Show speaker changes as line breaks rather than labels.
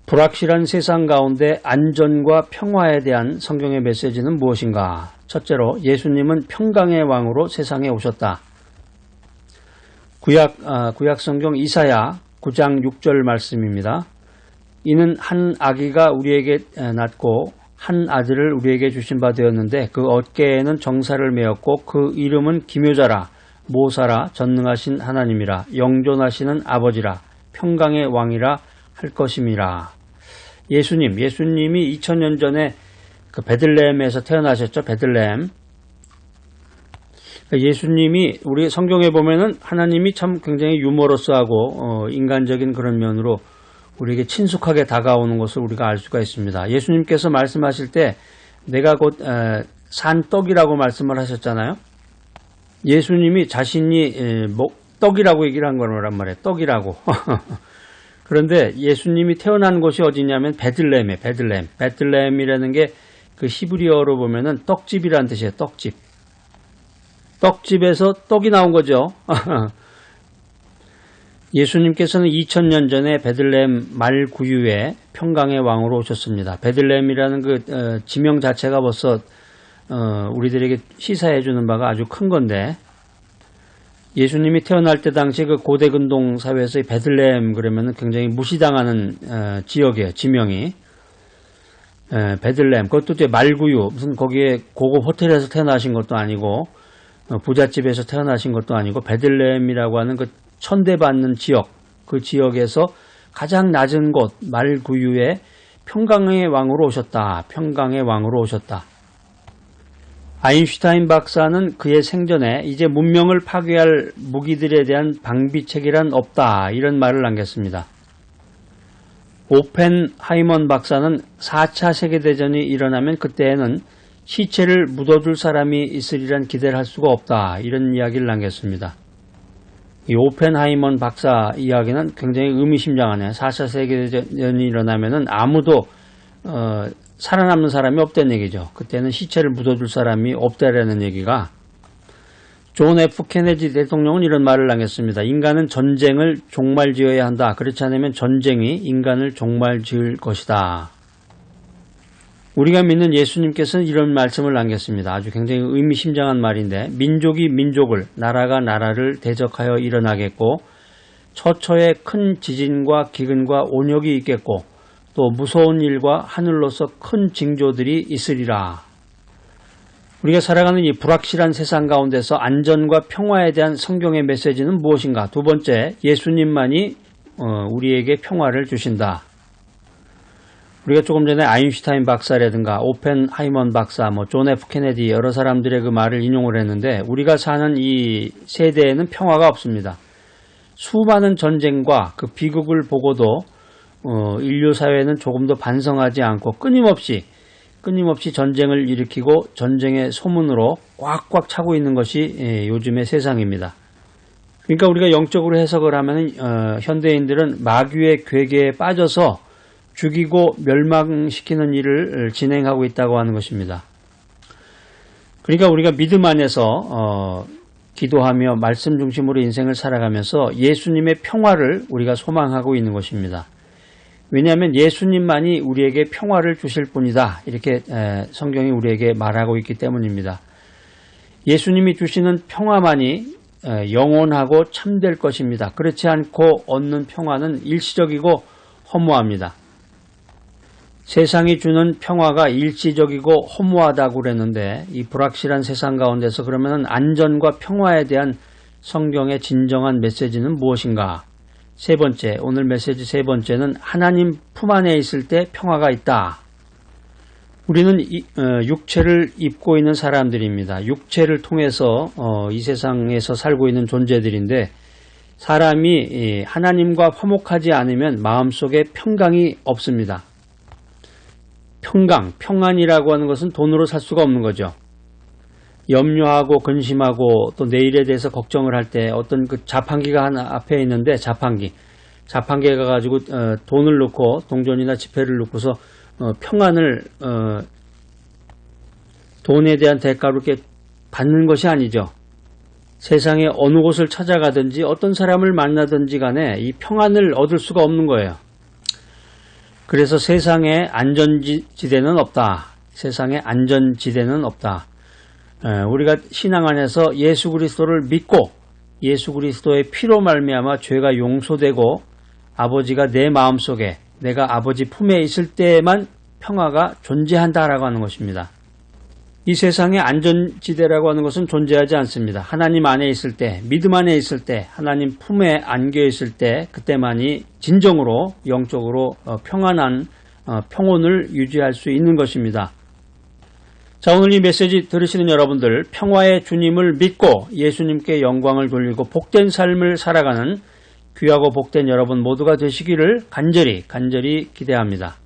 불확실한 세상 가운데 안전과 평화에 대한 성경의 메시지는 무엇인가? 첫째로 예수님은 평강의 왕으로 세상에 오셨다. 구약 성경 이사야 9장 6절 말씀입니다. 이는 한 아기가 우리에게 낳고 한 아들을 우리에게 주신 바 되었는데 그 어깨에는 정사를 메었고 그 이름은 기묘자라 모사라 전능하신 하나님이라 영존하시는 아버지라 평강의 왕이라 할 것임이라. 예수님이 2000년 전에 그 베들레헴에서 태어나셨죠. 베들레헴. 예수님이 우리 성경에 보면은 하나님이 참 굉장히 유머러스하고 인간적인 그런 면으로 우리에게 친숙하게 다가오는 것을 우리가 알 수가 있습니다. 예수님께서 말씀하실 때 내가 곧 산 떡이라고 말씀을 하셨잖아요. 예수님이 자신이 떡이라고 얘기를 한 거란 말이에요. 떡이라고. 그런데 예수님이 태어난 곳이 어디냐면 베들레헴이에요. 베들레헴. 베들레헴이라는 게 그 히브리어로 보면은 떡집이라는 뜻이에요. 떡집. 떡집에서 떡이 나온 거죠. 예수님께서는 2000년 전에 베들레헴 말구유에 평강의 왕으로 오셨습니다. 베들레헴이라는 그 지명 자체가 벌써 우리들에게 시사해 주는 바가 아주 큰 건데, 예수님이 태어날 때 당시 그 고대 근동 사회에서의 베들레헴 그러면은 굉장히 무시당하는 지역이에요. 지명이. 베들레헴. 그것도 이제 말구유. 무슨 거기에 고급 호텔에서 태어나신 것도 아니고 부잣집에서 태어나신 것도 아니고 베들레헴이라고 하는 그 천대받는 지역, 그 지역에서 가장 낮은 곳 말구유에 평강의 왕으로 오셨다. 평강의 왕으로 오셨다. 아인슈타인 박사는 그의 생전에 이제 문명을 파괴할 무기들에 대한 방비책이란 없다. 이런 말을 남겼습니다. 오펜하이먼 박사는 4차 세계대전이 일어나면 그때에는 시체를 묻어둘 사람이 있으리란 기대를 할 수가 없다. 이런 이야기를 남겼습니다. 이 오펜하이먼 박사 이야기는 굉장히 의미심장하네요. 4차 세계대전이 일어나면은 아무도 살아남는 사람이 없다는 얘기죠. 그때는 시체를 묻어둘 사람이 없다라는 얘기가. 존 F 케네디 대통령은 이런 말을 남겼습니다. 인간은 전쟁을 종말지어야 한다. 그렇지 않으면 전쟁이 인간을 종말지을 것이다. 우리가 믿는 예수님께서는 이런 말씀을 남겼습니다. 아주 굉장히 의미심장한 말인데, 민족이 민족을, 나라가 나라를 대적하여 일어나겠고 처처에 큰 지진과 기근과 온역이 있겠고 또 무서운 일과 하늘로서 큰 징조들이 있으리라. 우리가 살아가는 이 불확실한 세상 가운데서 안전과 평화에 대한 성경의 메시지는 무엇인가? 두 번째, 예수님만이 우리에게 평화를 주신다. 우리가 조금 전에 아인슈타인 박사라든가 오펜하이먼 박사, 존 F 케네디 여러 사람들의 그 말을 인용을 했는데, 우리가 사는 이 세대에는 평화가 없습니다. 수많은 전쟁과 그 비극을 보고도 인류 사회는 조금도 반성하지 않고 끊임없이 전쟁을 일으키고 전쟁의 소문으로 꽉꽉 차고 있는 것이 요즘의 세상입니다. 그러니까 우리가 영적으로 해석을 하면 현대인들은 마귀의 괴계에 빠져서 죽이고 멸망시키는 일을 진행하고 있다고 하는 것입니다. 그러니까 우리가 믿음 안에서 기도하며 말씀 중심으로 인생을 살아가면서 예수님의 평화를 우리가 소망하고 있는 것입니다. 왜냐하면 예수님만이 우리에게 평화를 주실 분이다. 이렇게 성경이 우리에게 말하고 있기 때문입니다. 예수님이 주시는 평화만이 영원하고 참될 것입니다. 그렇지 않고 얻는 평화는 일시적이고 허무합니다. 세상이 주는 평화가 일시적이고 허무하다고 그랬는데, 이 불확실한 세상 가운데서 그러면 안전과 평화에 대한 성경의 진정한 메시지는 무엇인가? 세 번째, 오늘 메시지 세 번째는 하나님 품 안에 있을 때 평화가 있다. 우리는 육체를 입고 있는 사람들입니다. 육체를 통해서 이 세상에서 살고 있는 존재들인데, 사람이 하나님과 화목하지 않으면 마음속에 평강이 없습니다. 평안이라고 하는 것은 돈으로 살 수가 없는 거죠. 염려하고 근심하고 또 내일에 대해서 걱정을 할 때 어떤 그 자판기가 하나 앞에 있는데, 자판기에 가가지고 돈을 넣고 동전이나 지폐를 넣고서 평안을 돈에 대한 대가로 이렇게 받는 것이 아니죠. 세상에 어느 곳을 찾아가든지 어떤 사람을 만나든지 간에 이 평안을 얻을 수가 없는 거예요. 그래서 세상에 안전지대는 없다. 세상에 안전지대는 없다. 우리가 신앙 안에서 예수 그리스도를 믿고 예수 그리스도의 피로 말미암아 죄가 용서되고 아버지가 내 마음속에 내가 아버지 품에 있을 때에만 평화가 존재한다라고 하는 것입니다. 이 세상에 안전지대라고 하는 것은 존재하지 않습니다. 하나님 안에 있을 때, 믿음 안에 있을 때, 하나님 품에 안겨 있을 때 그때만이 진정으로 영적으로 평안한 평온을 유지할 수 있는 것입니다. 자, 오늘 이 메시지 들으시는 여러분들, 평화의 주님을 믿고 예수님께 영광을 돌리고 복된 삶을 살아가는 귀하고 복된 여러분 모두가 되시기를 간절히 기대합니다.